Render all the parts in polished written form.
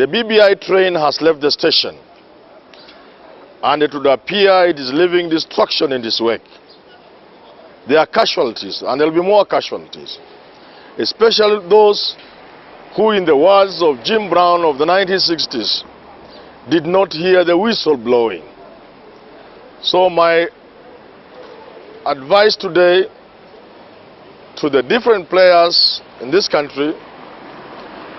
The BBI train has left the station, and it would appear it is leaving destruction in this wake. There are casualties, and there will be more casualties, especially those who, in the words of Jim Brown of the 1960s, did not hear the whistle blowing. So my advice today to the different players in this country,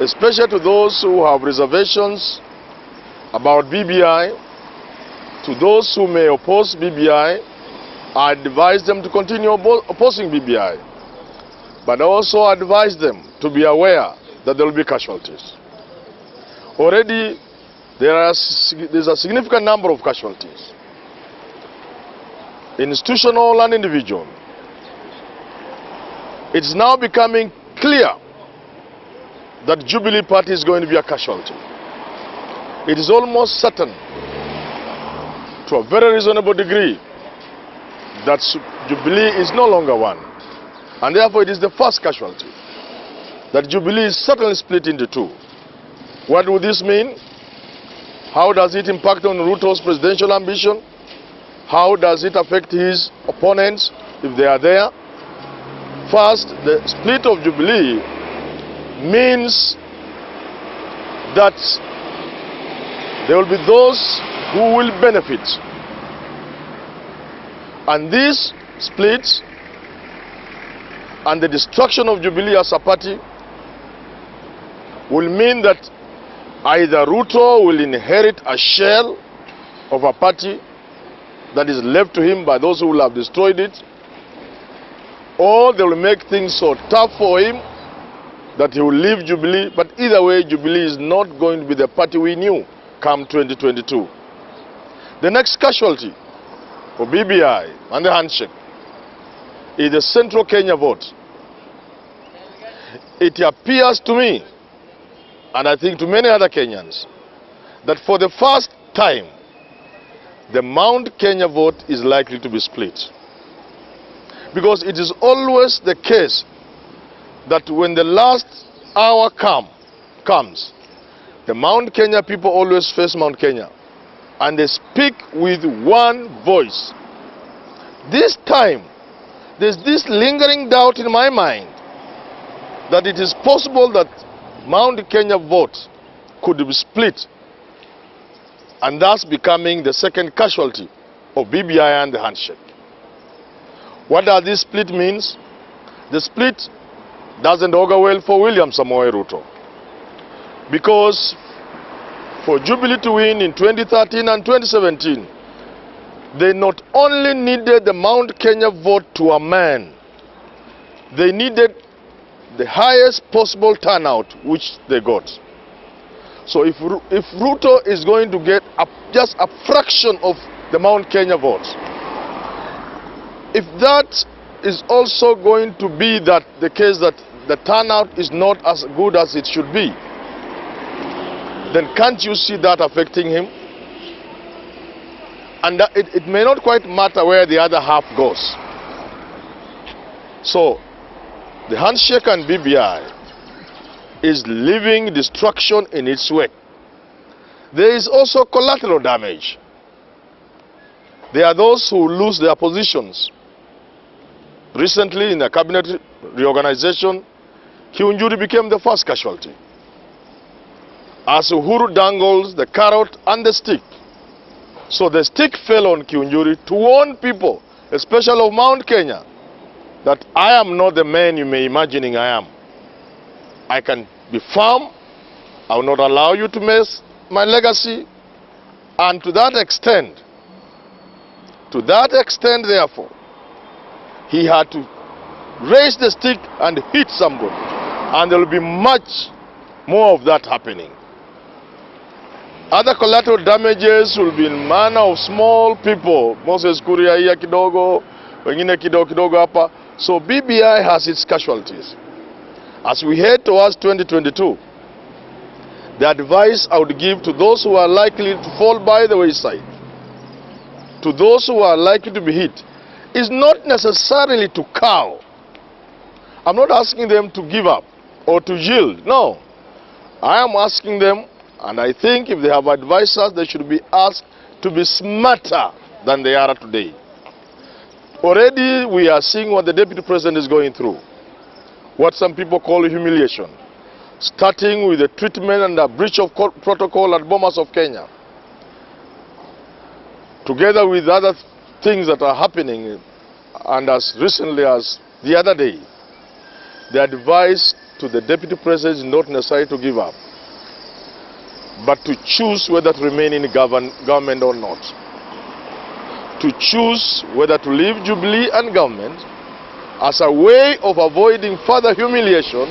especially to those who have reservations about BBI, to those who may oppose BBI, I advise them to continue opposing BBI, but also advise them to be aware that there will be casualties. Already there's a significant number of casualties, institutional and individual. It's now becoming clear that Jubilee Party is going to be a casualty. It is almost certain, to a very reasonable degree, that Jubilee is no longer one. And therefore it is the first casualty. That Jubilee is certainly split into two. What would this mean? How does it impact on Ruto's presidential ambition? How does it affect his opponents if they are there? First, the split of Jubilee means that there will be those who will benefit. And this split and the destruction of Jubilee as a party will mean that either Ruto will inherit a shell of a party that is left to him by those who will have destroyed it, or they will make things so tough for him that he will leave Jubilee. But either way, Jubilee is not going to be the party we knew come 2022. The next casualty for BBI and the handshake is the Central Kenya vote. It appears to me, and I think to many other Kenyans, that for the first time, the Mount Kenya vote is likely to be split. Because it is always the case that when the last hour comes, the Mount Kenya people always face Mount Kenya, and they speak with one voice. This time, there's this lingering doubt in my mind that it is possible that Mount Kenya vote could be split, and thus becoming the second casualty of BBI and the handshake. What does this split means? The split doesn't augur well for William Samoei Ruto, because for Jubilee to win in 2013 and 2017, they not only needed the Mount Kenya vote to a man, they needed the highest possible turnout, which they got. So if Ruto is going to get just a fraction of the Mount Kenya vote, if that is also going to be the case that the turnout is not as good as it should be, then can't you see that affecting him? And it may not quite matter where the other half goes. So the handshake and BBI is leaving destruction in its wake. There is also collateral damage. There are those who lose their positions. Recently, in the cabinet reorganization, Kiunjuri became the first casualty, as Uhuru dangles the carrot and the stick. So the stick fell on Kiunjuri to warn people, especially of Mount Kenya, that I am not the man you may imagining I am. I can be firm. I will not allow you to mess my legacy. And to that extent, therefore, he had to raise the stick and hit somebody. And there will be much more of that happening. Other collateral damages will be in manner of small people. Moses Kuria iya kidogo, wengine kidogo hapa. So BBI has its casualties. As we head towards 2022, the advice I would give to those who are likely to fall by the wayside, to those who are likely to be hit, is not necessarily to cow. I'm not asking them to give up or to yield. No. I am asking them, And I think if they have advisors, they should be asked to be smarter than they are today. Already we are seeing what the Deputy President is going through, what some people call humiliation, starting with the treatment and the breach of protocol at Bomas of Kenya, together with other things that are happening, and as recently as the other day, the advice to the Deputy President is not necessary to give up, but to choose whether to remain in government or not. To choose whether to leave Jubilee and government as a way of avoiding further humiliation,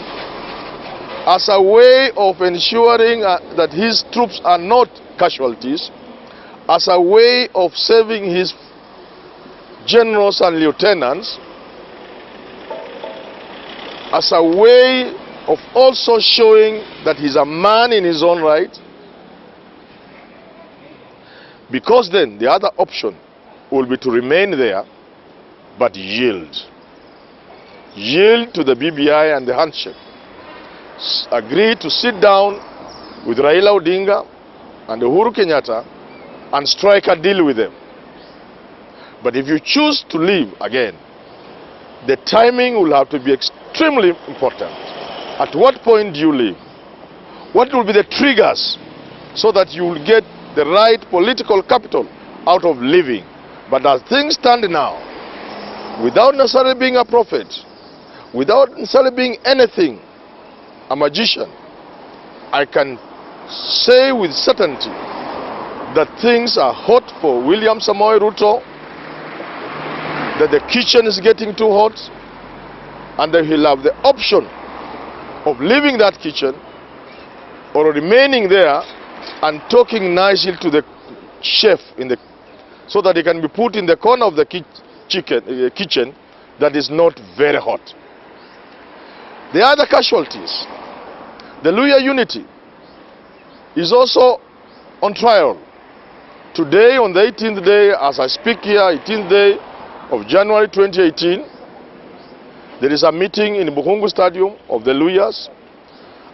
as a way of ensuring that his troops are not casualties, as a way of saving his generals and lieutenants, as a way of also showing that he's a man in his own right. Because then the other option will be to remain there, but yield. Yield to the BBI and the handshake. Agree to sit down with Raila Odinga and Uhuru Kenyatta and strike a deal with them. But if you choose to leave again, the timing will have to be extremely important. At what point do you leave? What will be the triggers so that you will get the right political capital out of leaving? But as things stand now, without necessarily being a prophet, without necessarily being anything, a magician, I can say with certainty that things are hot for William Samoei Ruto, that the kitchen is getting too hot, and that he'll have the option of leaving that kitchen or remaining there and talking nicely to the chef so that he can be put in the corner of the kitchen that is not very hot. The other casualties, the Luhya unity, is also on trial. Today, on the 18th day, as I speak here, 18th day of January 2018, there is a meeting in Buhungu Stadium of the Luhyas.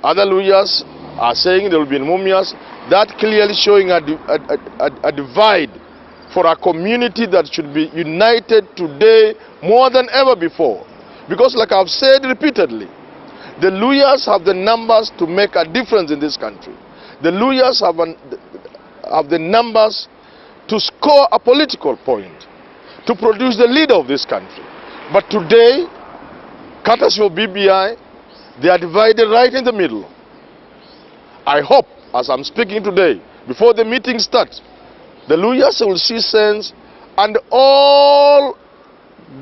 Other Luhyas are saying there will be in Mumias. That clearly showing a divide for a community that should be united today more than ever before. Because like I've said repeatedly, the Luhyas have the numbers to make a difference in this country. The Luhyas have the numbers to score a political point, to produce the leader of this country. But today, courtesy of BBI, they are divided right in the middle. I hope, as I'm speaking today, before the meeting starts, the Luhyas will see sense and all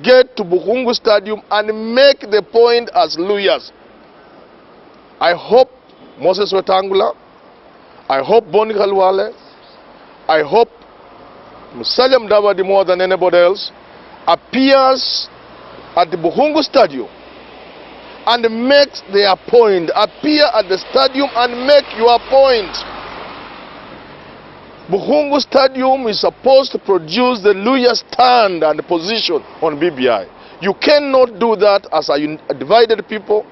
get to Buhungu Stadium and make the point as Luhyas. I hope Moses Wetangula, I hope Boni Khalwale, I hope Musalia Mudavadi more than anybody else appears at the Buhungu Stadium and makes their point. Appear at the stadium and make your point. Buhungu Stadium is supposed to produce the Luhya stand and position on BBI. You cannot do that as a divided people.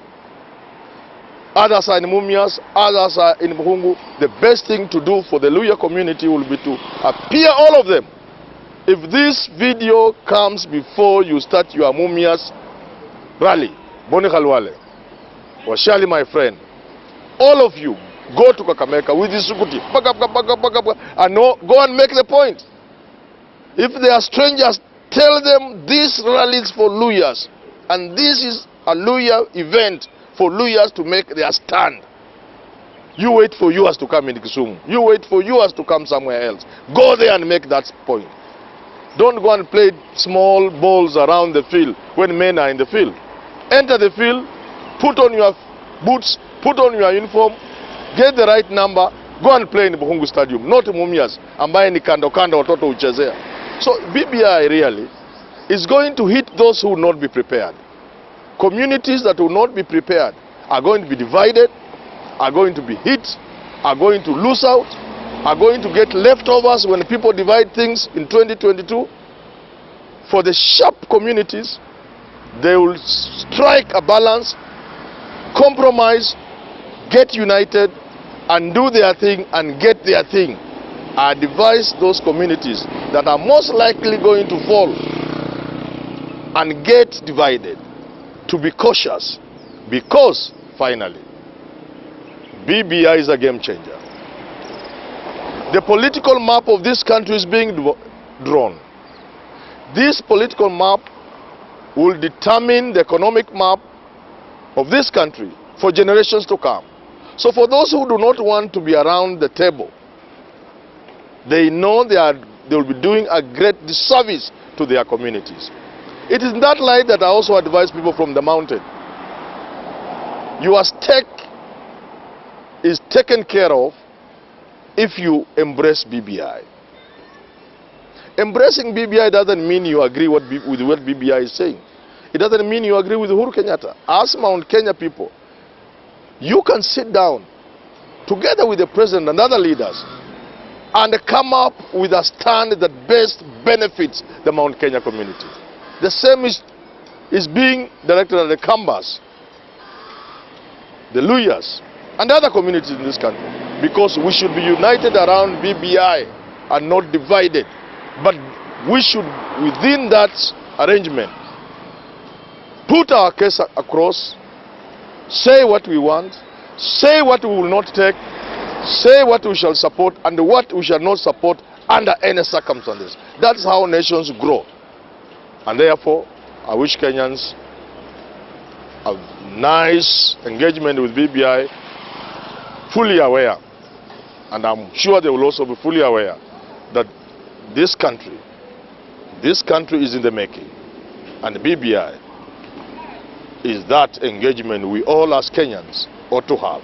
Others are in Mumias, others are in Buhungu. The best thing to do for the Luhya community will be to appear all of them. If this video comes before you start your Mumias rally, Boni Khalwale, Washali, my friend, all of you go to Kakamega with this Sukuti, and go and make the point. If they are strangers, tell them this rally is for Luhyas, and this is a Luhya event for Luhyas to make their stand. You wait for yours to come in Kisumu. You wait for yours to come somewhere else. Go there and make that point. Don't go and play small balls around the field when men are in the field. Enter the field, put on your boots, put on your uniform, get the right number, go and play in the Buhungu Stadium, not Mumias, ambaye ni kando kando watoto uchezea. So BBI really is going to hit those who will not be prepared. Communities that will not be prepared are going to be divided, are going to be hit, are going to lose out, are going to get leftovers when people divide things in 2022. For the sharp communities, they will strike a balance, compromise, get united, and do their thing and get their thing, I advise those communities that are most likely going to fall and get divided to be cautious, because finally BBI is a game changer. The political map of this country is being drawn. This political map will determine the economic map of this country for generations to come. So for those who do not want to be around the table, they know they will be doing a great disservice to their communities. It is in that light that I also advise people from the mountain. Your stake is taken care of if you embrace BBI. Embracing BBI doesn't mean you agree with what BBI is saying. It doesn't mean you agree with Uhuru Kenyatta. As Mount Kenya people, you can sit down together with the president and other leaders and come up with a stand that best benefits the Mount Kenya community. The same is being directed at the Kambas, the Luyas, and other communities in this country, because we should be united around BBI and not divided. But we should, within that arrangement, put our case across, say what we want, say what we will not take, say what we shall support and what we shall not support under any circumstances. That's how nations grow. And therefore, I wish Kenyans a nice engagement with BBI, fully aware, and I'm sure they will also be fully aware that this country is in the making, and BBI is that engagement we all as Kenyans ought to have.